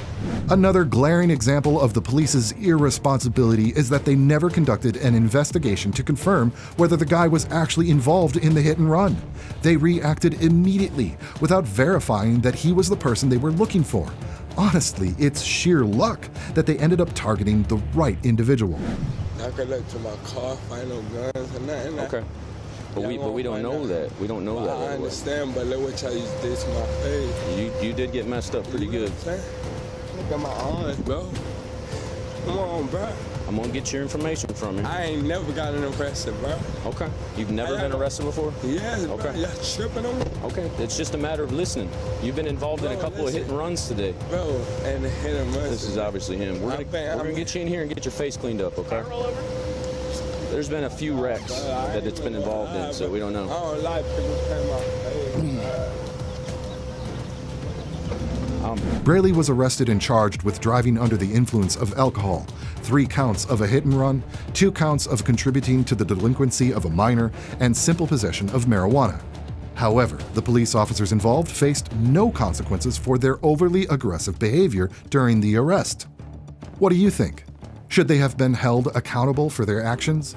Another glaring example of the police's irresponsibility is that they never conducted an investigation to confirm whether the guy was actually involved in the hit and run. They reacted immediately without verifying that he was the person they were looking for. Honestly, it's sheer luck that they ended up targeting the right individual. I could look to my car, find no guns and nothing. Okay. But we don't know that. We don't know that. I understand, but look what y'all just did to my face. You did get messed up pretty good. Look at my arms, bro. Come on, bro. I'm gonna get your information from you. I ain't never gotten arrested, bro. Okay. You've never been arrested before? Yes, okay. Bro. Y'all tripping on me? Okay. It's just a matter of listening. You've been involved in a couple of hit and runs today. Bro, and the hit and runs. This is obviously him. We're gonna get you in here and get your face cleaned up, okay? There's been a few wrecks that it's been involved in, so we don't know. I don't like people paying my face. Brayley was arrested and charged with driving under the influence of alcohol, 3 counts of a hit and run, 2 counts of contributing to the delinquency of a minor, and simple possession of marijuana. However, the police officers involved faced no consequences for their overly aggressive behavior during the arrest. What do you think? Should they have been held accountable for their actions?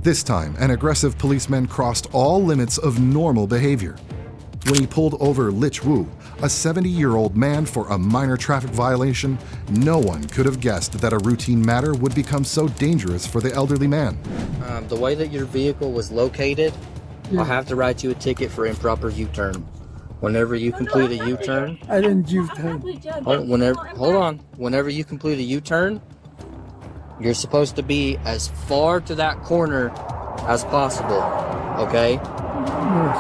This time, an aggressive policeman crossed all limits of normal behavior. When he pulled over Lich Wu, a 70-year-old man, for a minor traffic violation, no one could have guessed that a routine matter would become so dangerous for the elderly man. The way that your vehicle was located, I'll have to write you a ticket for improper U-turn. Whenever you complete a U-turn... I didn't U-turn. Hold on. Whenever you complete a U-turn, you're supposed to be as far to that corner as possible, okay? No,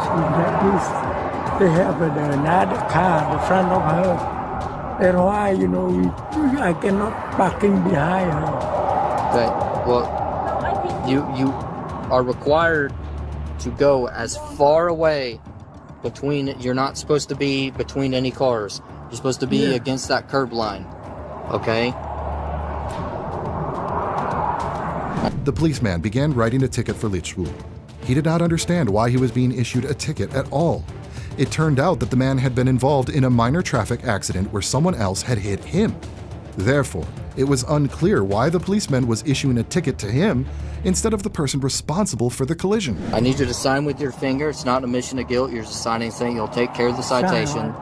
they have another car in front of her. That's why, I cannot parking behind her. Okay, well, you are required to go as far away between, you're not supposed to be between any cars. You're supposed to be against that curb line, okay? The policeman began writing a ticket for Lich Wu. He did not understand why he was being issued a ticket at all. It turned out that the man had been involved in a minor traffic accident where someone else had hit him. Therefore, it was unclear why the policeman was issuing a ticket to him instead of the person responsible for the collision. I need you to sign with your finger. It's not an admission of guilt. You're just signing saying you'll take care of the citation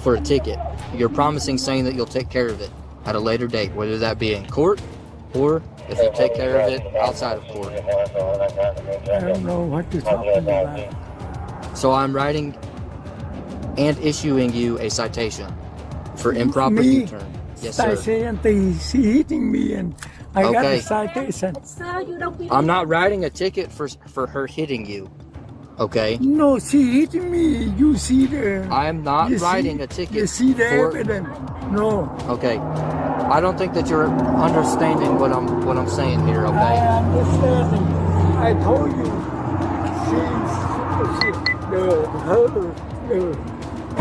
for a ticket. You're promising saying that you'll take care of it at a later date, whether that be in court or if you take care of it outside of court. I don't know what you're talking about. So I'm writing and issuing you a citation for improper U-turn. Yes, sir. Citation, she hitting me and I got the citation. I'm not writing a ticket for her hitting you, okay? No, she hitting me. You see the... I'm not writing a ticket. You see the evidence. No. Okay. I don't think that you're understanding what I'm saying here, okay? I understanding. I told you. The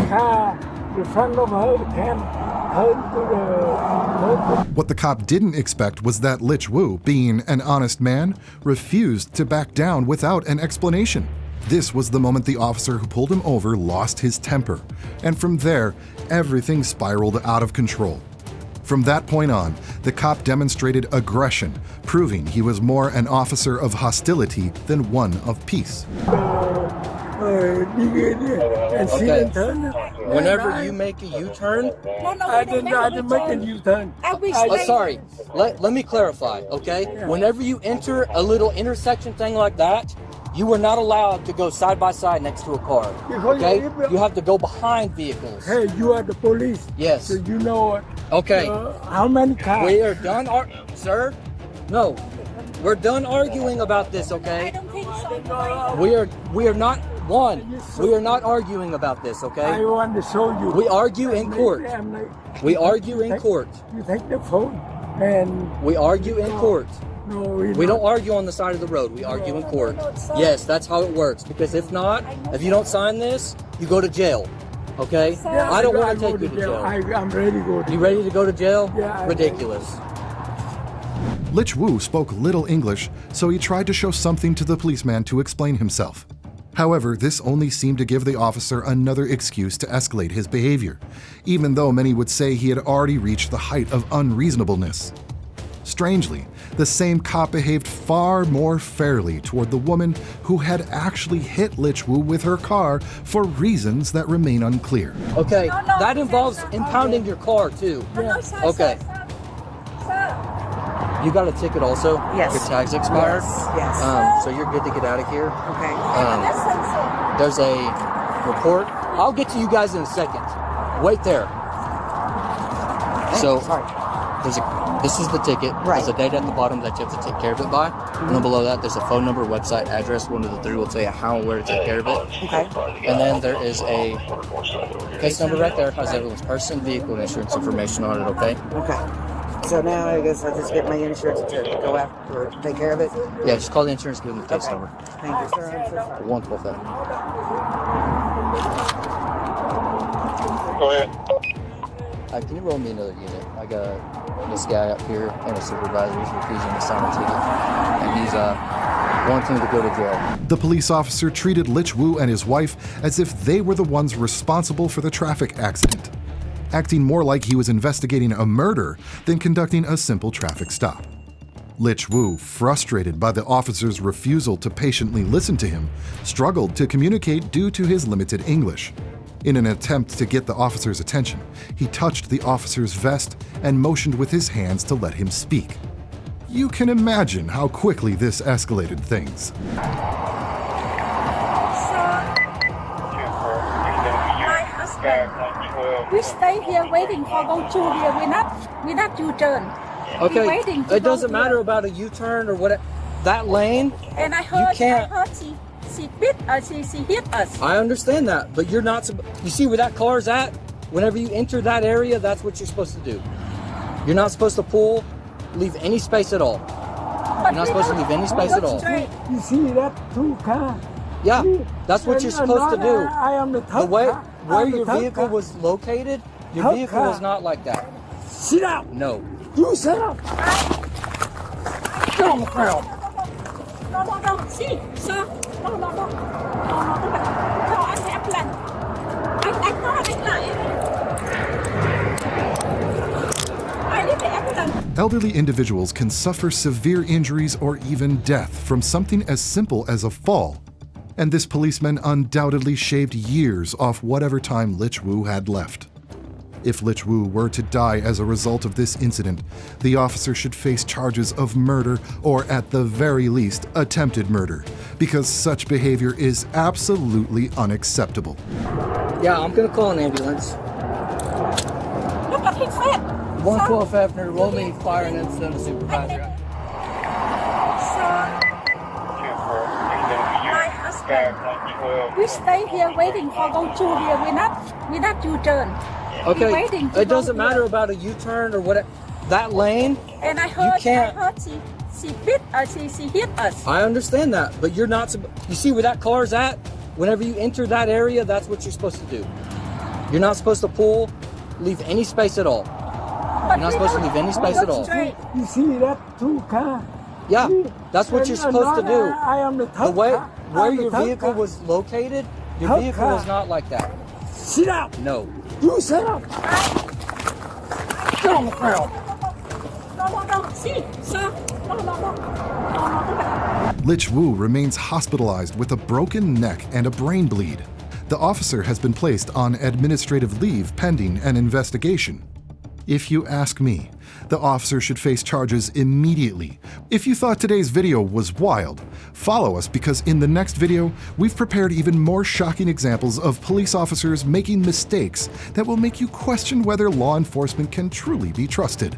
car, the front of her can hurt the... What the cop didn't expect was that Lich Wu, being an honest man, refused to back down without an explanation. This was the moment the officer who pulled him over lost his temper, and from there, everything spiraled out of control. From that point on, the cop demonstrated aggression, proving he was more an officer of hostility than one of peace. Okay. Whenever you make a U-turn... I didn't make a U-turn. Sorry. Let me clarify, okay? Whenever you enter a little intersection thing like that, you are not allowed to go side by side next to a car, okay? You have to go behind vehicles. Hey, you are the police. Yes. So you know okay. How many cars? We are done, sir? No. We're done arguing about this, okay? I don't think so. We are not we are not arguing about this, okay? I want to show you. We argue in court. We argue in court. You take the phone and... We argue in court. No, we don't argue on the side of the road. We argue in court. Yes, that's how it works. Because if not, if you don't sign this, you go to jail. Okay? Yeah, I don't want to take you to jail. I'm ready to go to jail. You ready to go to jail? Yeah. Ridiculous. Lich Wu spoke little English, so he tried to show something to the policeman to explain himself. However, this only seemed to give the officer another excuse to escalate his behavior, even though many would say he had already reached the height of unreasonableness. Strangely, the same cop behaved far more fairly toward the woman who had actually hit Lich Wu with her car for reasons that remain unclear. Okay, that involves impounding your car too. Okay. You got a ticket also? Yes. Your tag's expired? Yes. So you're good to get out of here? Okay. There's a report. I'll get to you guys in a second. Wait there. So, this is the ticket. Right. There's a date at the bottom that you have to take care of it by. And then below that, there's a phone number, website, address. One of the three will tell you how and where to take care of it. Okay. And then there is a case number right there. Has everyone's person, vehicle, and insurance information on it, okay? Okay. So now I guess I'll just get my insurance to go after or take care of it? Yeah, just call the insurance, give them the case number. Thank you, sir. I'm so sorry. Wonderful thing. Go ahead. Can you roll me another unit? I got this guy up here and a supervisor. He's refusing to sign a ticket. And he's wanting to go to jail. The police officer treated Lich Wu and his wife as if they were the ones responsible for the traffic accident. acting more like he was investigating a murder than conducting a simple traffic stop. Lich Wu, frustrated by the officer's refusal to patiently listen to him, struggled to communicate due to his limited English. In an attempt to get the officer's attention, he touched the officer's vest and motioned with his hands to let him speak. You can imagine how quickly this escalated things. We stay here waiting for go through here. We're not U-turn. Okay, We're waiting to it doesn't go matter here. about a U-turn or what. That lane, And I heard, you can't. she hit us. I understand that, but you're not. You see where that car's at? Whenever you enter that area, that's what you're supposed to do. You're not supposed to leave any space at all. You're not supposed to leave any space at all. You see that two car? Yeah, that's what you're supposed to do. I am the The way car. where I'm the your third vehicle car. was located, your Third vehicle car. was not like that. Sit down. No. You sit up. Get on the ground. No. See, sir. No. Call an ambulance. I call I need the ambulance. Elderly individuals can suffer severe injuries or even death from something as simple as a fall. And this policeman undoubtedly shaved years off whatever time Lich Wu had left. If Lich Wu were to die as a result of this incident, the officer should face charges of murder or, at the very least, attempted murder, because such behavior is absolutely unacceptable. Yeah, I'm gonna call an ambulance. Look at his head. 112 Hefner, roll me fire and incident of supervisor. We stay here waiting for go through here. We're not U-turn. Okay, We're waiting to it doesn't go matter here. about a U-turn or what. That lane, And I heard, you can't. she hit us. I understand that, but you're not. You see where that car's at? Whenever you enter that area, that's what you're supposed to do. You're not supposed to leave any space at all. You're not supposed to leave any space at all. You see that two car? Yeah, that's what you're supposed to do. I am the The way car. where I'm the your third vehicle car. was located, your Third vehicle car. was not like that. Sit down. No. You sit up. Get on the ground. No. See, sir. No. Lich Wu remains hospitalized with a broken neck and a brain bleed. The officer has been placed on administrative leave pending an investigation. If you ask me, the officer should face charges immediately. If you thought today's video was wild, follow us because in the next video, we've prepared even more shocking examples of police officers making mistakes that will make you question whether law enforcement can truly be trusted.